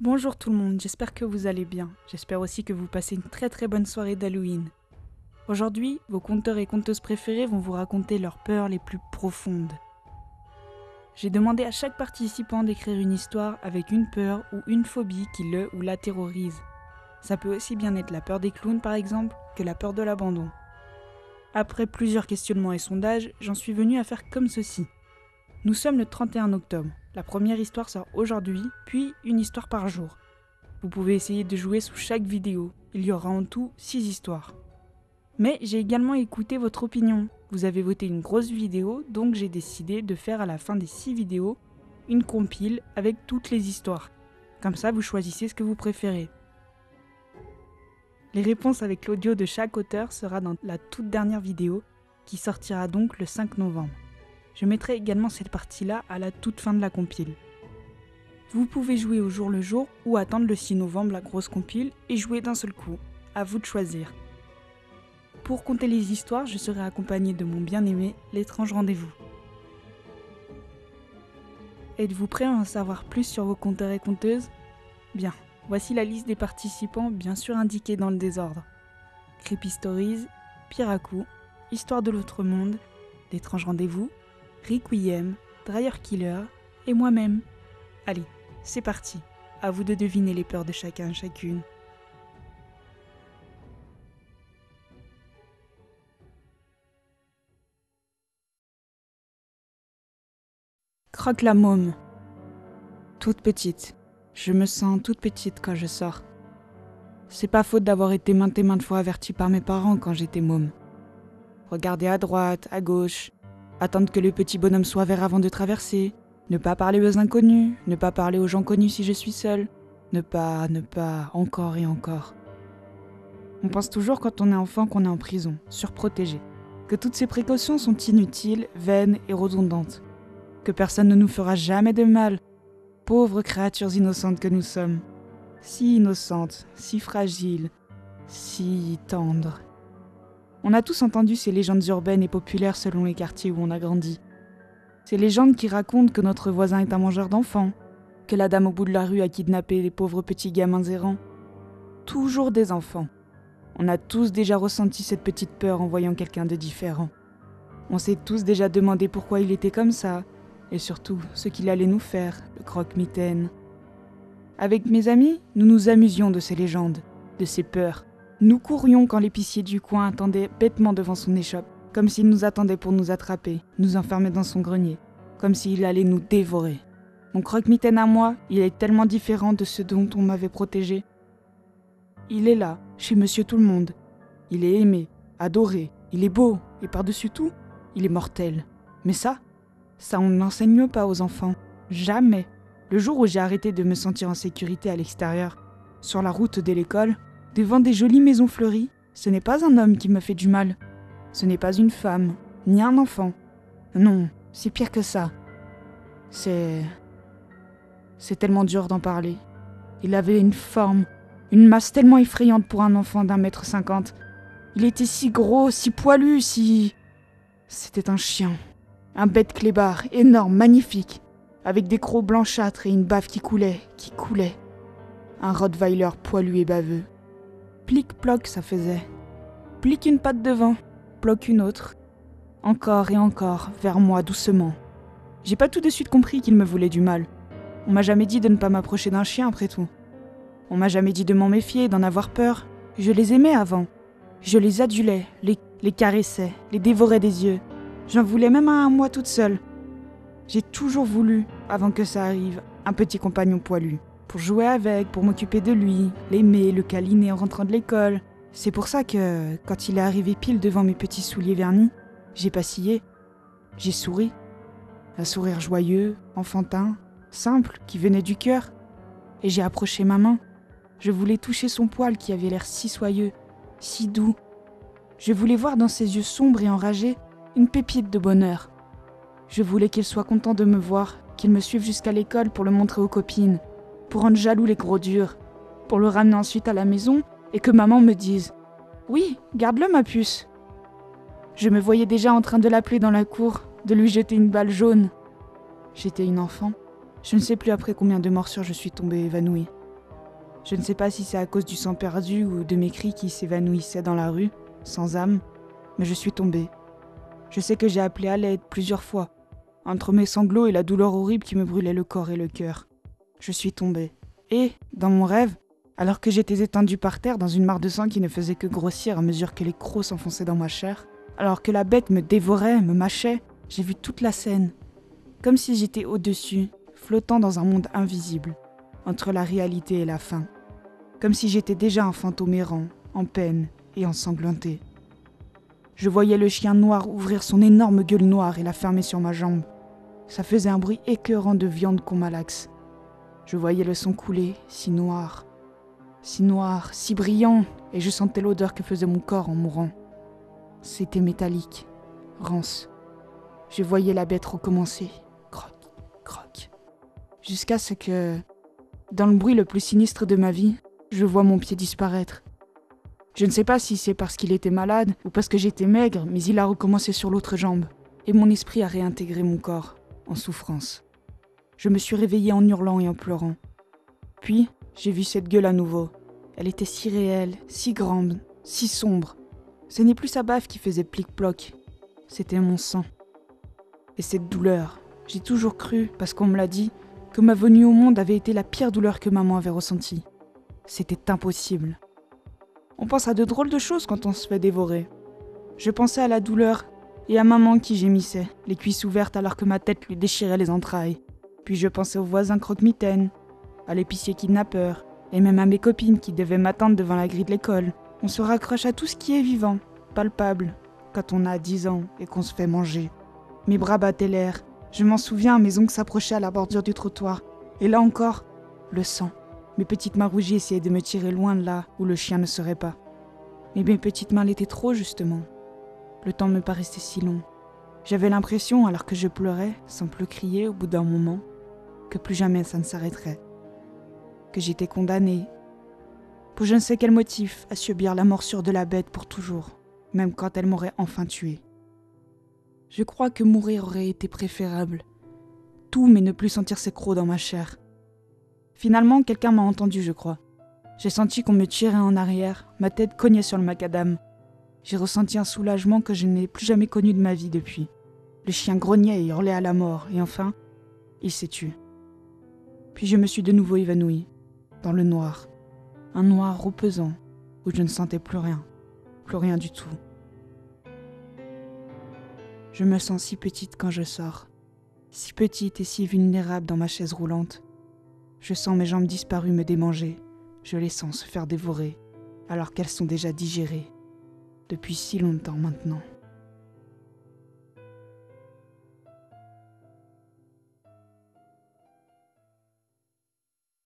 Bonjour tout le monde, j'espère que vous allez bien. J'espère aussi que vous passez une très bonne soirée d'Halloween. Aujourd'hui, vos conteurs et conteuses préférés vont vous raconter leurs peurs les plus profondes. J'ai demandé à chaque participant d'écrire une histoire avec une peur ou une phobie qui le ou la terrorise. Ça peut aussi bien être la peur des clowns par exemple, que la peur de l'abandon. Après plusieurs questionnements et sondages, j'en suis venue à faire comme ceci. Nous sommes le 31 octobre. La première histoire sort aujourd'hui, puis une histoire par jour. Vous pouvez essayer de jouer sous chaque vidéo. Il y aura en tout 6 histoires. Mais j'ai également écouté votre opinion. Vous avez voté une grosse vidéo, donc j'ai décidé de faire à la fin des 6 vidéos une compile avec toutes les histoires. Comme ça, vous choisissez ce que vous préférez. Les réponses avec l'audio de chaque auteur sera dans la toute dernière vidéo, qui sortira donc le 5 novembre. Je mettrai également cette partie-là à la toute fin de la compile. Vous pouvez jouer au jour le jour ou attendre le 6 novembre la grosse compile et jouer d'un seul coup. À vous de choisir. Pour compter les histoires, je serai accompagné de mon bien-aimé, l'étrange rendez-vous. Êtes-vous prêts à en savoir plus sur vos conteurs et conteuses ? Bien, voici la liste des participants bien sûr indiquée dans le désordre. Creepy Stories, Piraku, Histoire de l'autre monde, l'étrange rendez-vous, Requiem, Dryer Killer et moi-même. Allez, c'est parti. À vous de deviner les peurs de chacun, chacune. Croque la môme. Toute petite. Je me sens toute petite quand je sors. C'est pas faute d'avoir été maintes et maintes fois avertie par mes parents quand j'étais môme. Regarder à droite, à gauche, attendre que le petit bonhomme soit vert avant de traverser, ne pas parler aux inconnus, ne pas parler aux gens connus si je suis seule, ne pas, encore et encore. On pense toujours quand on est enfant qu'on est en prison, surprotégé, que toutes ces précautions sont inutiles, vaines et redondantes, que personne ne nous fera jamais de mal, pauvres créatures innocentes que nous sommes, si innocentes, si fragiles, si tendres. On a tous entendu ces légendes urbaines et populaires selon les quartiers où on a grandi. Ces légendes qui racontent que notre voisin est un mangeur d'enfants, que la dame au bout de la rue a kidnappé les pauvres petits gamins errants. Toujours des enfants. On a tous déjà ressenti cette petite peur en voyant quelqu'un de différent. On s'est tous déjà demandé pourquoi il était comme ça, et surtout ce qu'il allait nous faire, le croque-mitaine. Avec mes amis, nous nous amusions de ces légendes, de ces peurs. Nous courions quand l'épicier du coin attendait bêtement devant son échoppe, comme s'il nous attendait pour nous attraper, nous enfermer dans son grenier, comme s'il allait nous dévorer. Mon croque-mitaine à moi, il est tellement différent de ce dont on m'avait protégé. Il est là, chez Monsieur Tout-le-Monde. Il est aimé, adoré, il est beau, et par-dessus tout, il est mortel. Mais ça on n'enseigne pas aux enfants. Jamais. Le jour où j'ai arrêté de me sentir en sécurité à l'extérieur, sur la route de l'école, devant des jolies maisons fleuries, ce n'est pas un homme qui me fait du mal. Ce n'est pas une femme, ni un enfant. Non, c'est pire que ça. C'est tellement dur d'en parler. Il avait une forme, une masse tellement effrayante pour un enfant d'1,50 m. Il était si gros, si poilu, si... C'était un chien. Un bête clébard, énorme, magnifique, avec des crocs blanchâtres et une bave qui coulait. Un rottweiler poilu et baveux. Plic-ploc, ça faisait. Plique une patte devant, ploque une autre. Encore et encore, vers moi, doucement. J'ai pas tout de suite compris qu'il me voulait du mal. On m'a jamais dit de ne pas m'approcher d'un chien, après tout. On m'a jamais dit de m'en méfier, d'en avoir peur. Je les aimais avant. Je les adulais, les caressais, les dévorais des yeux. J'en voulais même un à moi toute seule. J'ai toujours voulu, avant que ça arrive, un petit compagnon poilu. Pour jouer avec, pour m'occuper de lui, l'aimer, le câliner en rentrant de l'école. C'est pour ça que, quand il est arrivé pile devant mes petits souliers vernis, j'ai pas scié. J'ai souri. Un sourire joyeux, enfantin, simple, qui venait du cœur. Et j'ai approché ma main. Je voulais toucher son poil qui avait l'air si soyeux, si doux. Je voulais voir dans ses yeux sombres et enragés une pépite de bonheur. Je voulais qu'il soit content de me voir, qu'il me suive jusqu'à l'école pour le montrer aux copines, pour rendre jaloux les gros durs, pour le ramener ensuite à la maison et que maman me dise « Oui, garde-le ma puce !» Je me voyais déjà en train de l'appeler dans la cour, de lui jeter une balle jaune. J'étais une enfant. Je ne sais plus après combien de morsures je suis tombée évanouie. Je ne sais pas si c'est à cause du sang perdu ou de mes cris qui s'évanouissaient dans la rue, sans âme, mais je suis tombée. Je sais que j'ai appelé à l'aide plusieurs fois, entre mes sanglots et la douleur horrible qui me brûlait le corps et le cœur. Je suis tombée. Et, dans mon rêve, alors que j'étais étendue par terre dans une mare de sang qui ne faisait que grossir à mesure que les crocs s'enfonçaient dans ma chair, alors que la bête me dévorait, me mâchait, j'ai vu toute la scène, comme si j'étais au-dessus, flottant dans un monde invisible, entre la réalité et la fin, comme si j'étais déjà un fantôme errant, en peine et ensanglanté. Je voyais le chien noir ouvrir son énorme gueule noire et la fermer sur ma jambe. Ça faisait un bruit écœurant de viande qu'on malaxe. Je voyais le sang couler, si noir, si brillant, et je sentais l'odeur que faisait mon corps en mourant. C'était métallique, rance. Je voyais la bête recommencer, croc, croc, jusqu'à ce que, dans le bruit le plus sinistre de ma vie, je vois mon pied disparaître. Je ne sais pas si c'est parce qu'il était malade ou parce que j'étais maigre, mais il a recommencé sur l'autre jambe, et mon esprit a réintégré mon corps, en souffrance. Je me suis réveillée en hurlant et en pleurant. Puis, j'ai vu cette gueule à nouveau. Elle était si réelle, si grande, si sombre. Ce n'est plus sa baffe qui faisait plic-ploc, c'était mon sang. Et cette douleur, j'ai toujours cru, parce qu'on me l'a dit, que ma venue au monde avait été la pire douleur que maman avait ressentie. C'était impossible. On pense à de drôles de choses quand on se fait dévorer. Je pensais à la douleur et à maman qui gémissait, les cuisses ouvertes alors que ma tête lui déchirait les entrailles. Puis je pensais aux voisins croque-mitaines, à l'épicier kidnappeur, et même à mes copines qui devaient m'attendre devant la grille de l'école. On se raccroche à tout ce qui est vivant, palpable, quand on a 10 ans et qu'on se fait manger. Mes bras battaient l'air. Je m'en souviens, mes ongles s'approchaient à la bordure du trottoir. Et là encore, le sang. Mes petites mains rougies essayaient de me tirer loin de là où le chien ne serait pas. Mais mes petites mains l'étaient trop, justement. Le temps me paraissait si long. J'avais l'impression, alors que je pleurais, sans plus crier au bout d'un moment, que plus jamais ça ne s'arrêterait. Que j'étais condamnée, pour je ne sais quel motif, à subir la morsure de la bête pour toujours, même quand elle m'aurait enfin tuée. Je crois que mourir aurait été préférable. Tout, mais ne plus sentir ces crocs dans ma chair. Finalement, quelqu'un m'a entendu, je crois. J'ai senti qu'on me tirait en arrière, ma tête cognait sur le macadam. J'ai ressenti un soulagement que je n'ai plus jamais connu de ma vie depuis. Le chien grognait et hurlait à la mort, et enfin, il s'est tué. Puis je me suis de nouveau évanouie, dans le noir. Un noir reposant, où je ne sentais plus rien du tout. Je me sens si petite quand je sors, si petite et si vulnérable dans ma chaise roulante. Je sens mes jambes disparues me démanger, je les sens se faire dévorer, alors qu'elles sont déjà digérées, depuis si longtemps maintenant.